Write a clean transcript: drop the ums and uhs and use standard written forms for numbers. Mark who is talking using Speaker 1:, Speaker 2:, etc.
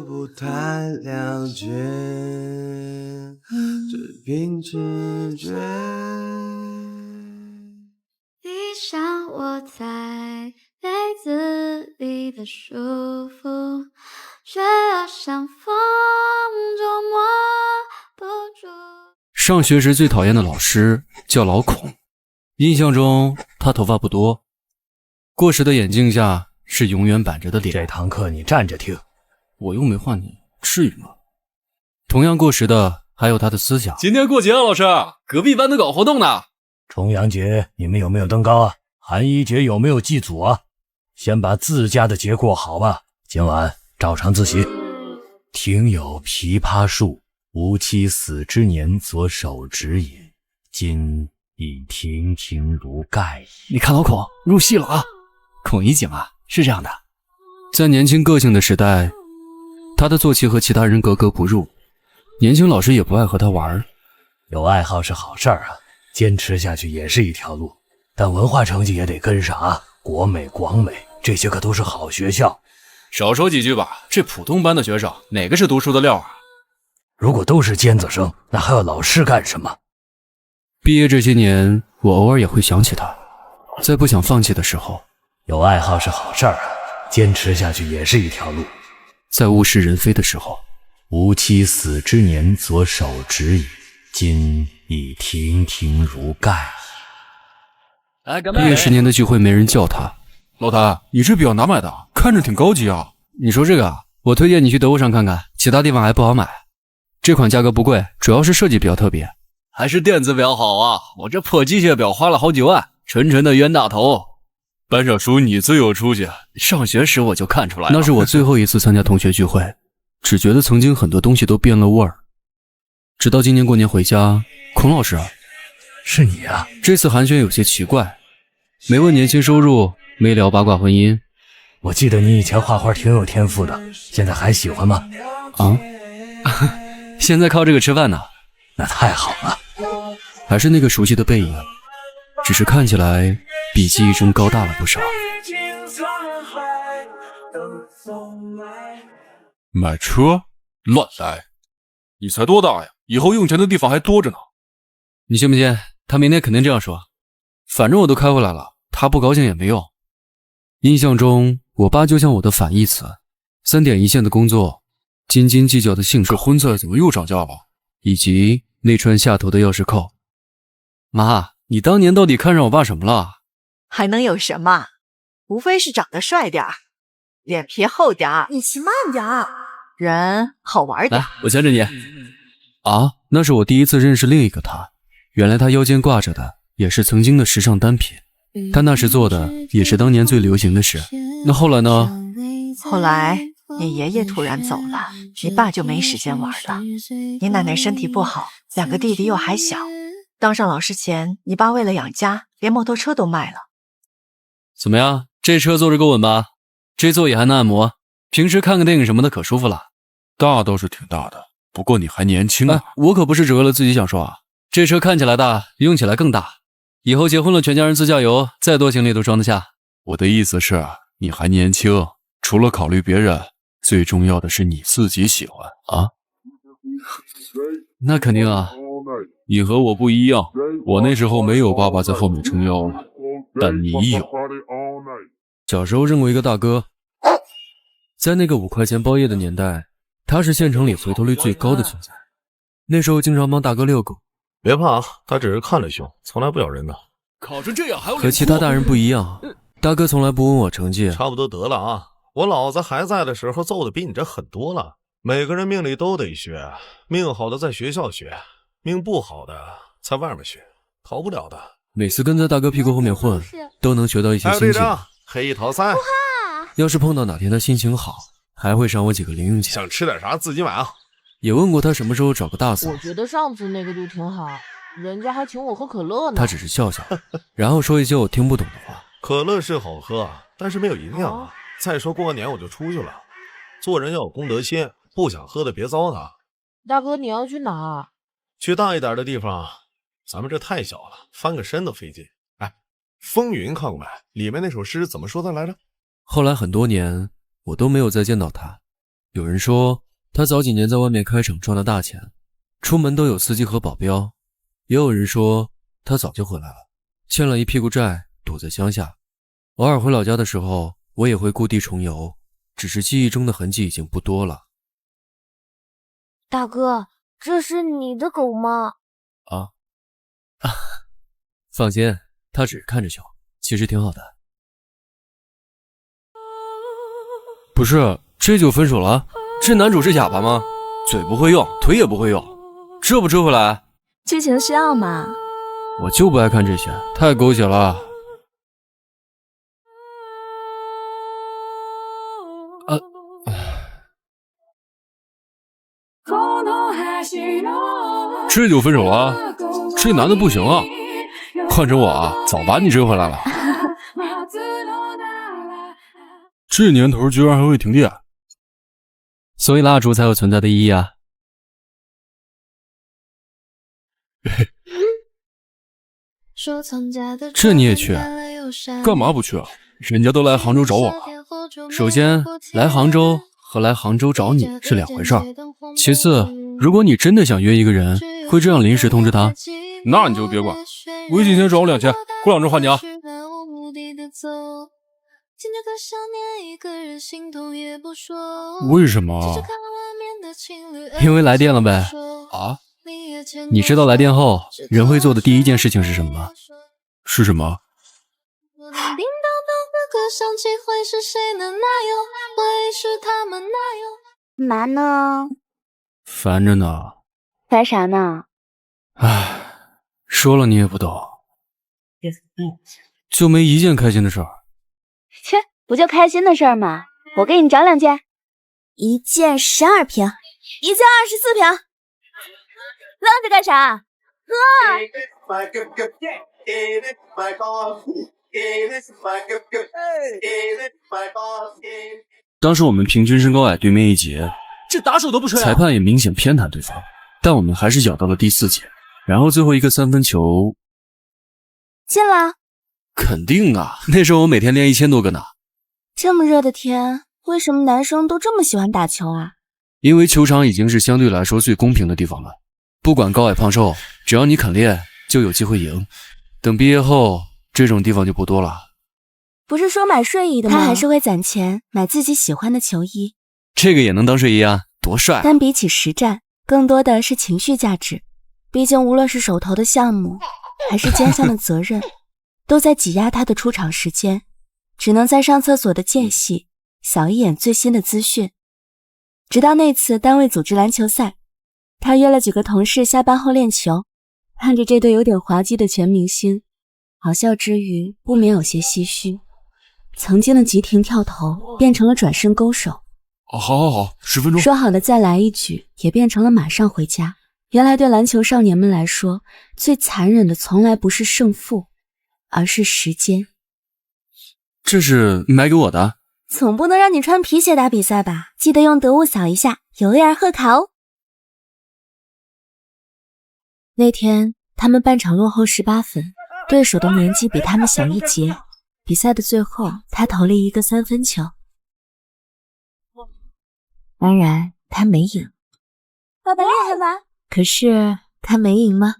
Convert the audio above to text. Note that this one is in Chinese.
Speaker 1: 不太了解，只凭直觉。
Speaker 2: 闭上我在被子里的舒服，却又像风中摸不住。
Speaker 3: 上学时最讨厌的老师叫老孔，印象中他头发不多，过时的眼镜下是永远板着的脸。
Speaker 4: 这堂课你站着听，
Speaker 3: 我又没换你，至于吗？同样过时的还有他的思想。
Speaker 5: 今天过节啊，老师，隔壁班都搞活动呢。
Speaker 4: 重阳节你们有没有登高啊？寒衣节有没有祭祖啊？先把自家的节过好吧。今晚照常自习。庭有枇杷树，吾妻死之年所手植也，今已亭亭如盖矣。
Speaker 3: 你看老孔入戏了啊！孔乙己嘛，是这样的。在年轻个性的时代，他的作气和其他人格格不入，年轻老师也不爱和他玩。
Speaker 4: 有爱好是好事啊，坚持下去也是一条路，但文化成绩也得跟上啊。国美、广美这些可都是好学校。
Speaker 5: 少说几句吧，这普通班的学生哪个是读书的料啊？
Speaker 4: 如果都是尖子生，那还要老师干什么？
Speaker 3: 毕业这些年，我偶尔也会想起他，在不想放弃的时候。
Speaker 4: 有爱好是好事啊，坚持下去也是一条路。
Speaker 3: 在物是人非的时候。
Speaker 4: 吾妻死之年所手植矣，今已亭亭如盖矣。
Speaker 3: 毕业10年的聚会没人叫他。
Speaker 5: 老谭，你这表哪买的？看着挺高级啊。
Speaker 3: 你说这个啊，我推荐你去德国上看看，其他地方还不好买。这款价格不贵，主要是设计比较特别。
Speaker 5: 还是电子表好啊，我这破机械表花了好几万，纯纯的冤大头。班上属你最有出息，上学时我就看出来了。
Speaker 3: 那是我最后一次参加同学聚会，只觉得曾经很多东西都变了味儿。直到今年过年回家，孔老师，
Speaker 4: 是你啊？
Speaker 3: 这次寒暄有些奇怪，没问年薪收入，没聊八卦婚姻。
Speaker 4: 我记得你以前画画挺有天赋的，现在还喜欢吗？
Speaker 3: 啊？现在靠这个吃饭呢。
Speaker 4: 那太好了。
Speaker 3: 还是那个熟悉的背影，只是看起来比记忆中高大了不少。
Speaker 5: 买车？乱来！你才多大呀？以后用钱的地方还多着呢。
Speaker 3: 你信不信？他明天肯定这样说。反正我都开回来了，他不高兴也没用。印象中，我爸就像我的反义词，3点一线的工作，斤斤计较的性格，
Speaker 5: 这荤菜怎么又涨价了？
Speaker 3: 以及那串下头的钥匙扣。妈，你当年到底看上我爸什么了？
Speaker 6: 还能有什么？无非是长得帅点儿，脸皮厚点儿，
Speaker 7: 你骑慢点儿，
Speaker 6: 人好玩点。
Speaker 3: 来，我牵着你。啊，那是我第一次认识另一个他。原来他腰间挂着的也是曾经的时尚单品，他那时做的也是当年最流行的事。那后来呢？
Speaker 6: 后来你爷爷突然走了，你爸就没时间玩了。你奶奶身体不好，2个弟弟又还小。当上老师前，你爸为了养家，连摩托车都卖了。
Speaker 3: 怎么样？这车坐着够稳吧？这座椅还能按摩，平时看个电影什么的可舒服了。
Speaker 5: 大倒是挺大的，不过你还年轻啊。
Speaker 3: 我可不是只为了自己享受啊。这车看起来大，用起来更大。以后结婚了，全家人自驾游，再多行李都装得下。
Speaker 5: 我的意思是，你还年轻，除了考虑别人，最重要的是你自己喜欢啊。
Speaker 3: 那肯定啊。
Speaker 5: 你和我不一样，我那时候没有爸爸在后面撑腰了，但你有。
Speaker 3: 小时候认过一个大哥，在那个5块钱包夜的年代，他是县城里回头率最高的存在。那时候经常帮大哥遛狗。
Speaker 8: 别怕，他只是看着凶，从来不咬人的。
Speaker 5: 考成这样还有
Speaker 3: 和其他大人不一样，大哥从来不问我成绩。
Speaker 8: 差不多得了啊！我老子还在的时候揍的比你这狠多了。每个人命里都得学，命好的在学校学，命不好的在外面学，逃不了的。
Speaker 3: 每次跟在大哥屁股后面混，都能学到一些新技能。
Speaker 8: 黑一淘3。
Speaker 3: 要是碰到哪天他心情好，还会赏我几个零用钱。
Speaker 8: 想吃点啥自己买啊。
Speaker 3: 也问过他什么时候找个大嫂。
Speaker 7: 我觉得上次那个就挺好，人家还请我喝可乐呢。
Speaker 3: 他只是笑笑，然后说一些我听不懂的话。
Speaker 8: 可乐是好喝，但是没有营养啊。再说过年我就出去了，做人要有公德心，不想喝的别糟蹋。
Speaker 7: 大哥，你要去哪？
Speaker 8: 去大一点的地方，咱们这太小了，翻个身都费劲。哎，风云看过没？里面那首诗怎么说的来着？
Speaker 3: 后来很多年，我都没有再见到他。有人说他早几年在外面开厂赚了大钱，出门都有司机和保镖，也有人说他早就回来了，欠了一屁股债，躲在乡下。偶尔回老家的时候，我也会故地重游，只是记忆中的痕迹已经不多了。
Speaker 7: 大哥，这是你的狗吗？
Speaker 3: 放心，他只是看着凶，其实挺好的。不是，这就分手了？这男主是哑巴吗？嘴不会用，腿也不会用，这不追回来？
Speaker 9: 剧情需要嘛。
Speaker 3: 我就不爱看这些，太狗血了。这就分手了？这男的不行啊！换成我啊，早把你追回来了。这年头居然还会停电，所以蜡烛才有存在的意义啊！这你也去？干嘛不去啊？人家都来杭州找我了。首先，来杭州和来杭州找你是两回事儿。其次，如果你真的想约一个人，会这样临时通知他？那你就别管。微信先转我2000，过2周还你啊。为什么？因为来电了呗。啊？你知道来电后人会做的第一件事情是什么吗？是什么？
Speaker 9: 嘛呢？
Speaker 3: 烦着呢。
Speaker 9: 烦啥呢？
Speaker 3: 唉，说了你也不懂，就没一件开心的事儿。
Speaker 9: 切，不就开心的事儿吗？我给你找2件，一件12平，一件24平。愣着干啥？喝！
Speaker 3: 当时我们平均身高矮对面一截，
Speaker 5: 这打手都不吹啊！
Speaker 3: 裁判也明显偏袒对方，但我们还是咬到了第4节，然后最后一个3分球
Speaker 9: 进了。
Speaker 3: 肯定啊，那时候我每天练1000多个呢。
Speaker 9: 这么热的天，为什么男生都这么喜欢打球啊？
Speaker 3: 因为球场已经是相对来说最公平的地方了，不管高矮胖瘦，只要你肯练，就有机会赢。等毕业后，这种地方就不多了。
Speaker 9: 不是说买睡衣的吗？他还是会攒钱买自己喜欢的球衣。
Speaker 3: 这个也能当睡衣啊，多帅啊！
Speaker 9: 但比起实战，更多的是情绪价值。毕竟无论是手头的项目，还是肩上的责任，都在挤压他的出场时间，只能在上厕所的间隙扫一眼最新的资讯。直到那次单位组织篮球赛，他约了几个同事下班后练球，看着这对有点滑稽的全明星，好笑之余不免有些唏嘘。曾经的急停跳投变成了转身勾手。
Speaker 3: 好，10分钟。
Speaker 9: 说好的再来一局也变成了马上回家。原来对篮球少年们来说，最残忍的从来不是胜负，而是时间。
Speaker 3: 这是买给我的？
Speaker 9: 总不能让你穿皮鞋打比赛吧？记得用得物扫一下，有味儿贺卡哦。那天他们半场落后18分，对手的年纪比他们小1截。比赛的最后，他投了一个3分球。当然，他没赢。爸爸厉害吧？可是他没赢吗？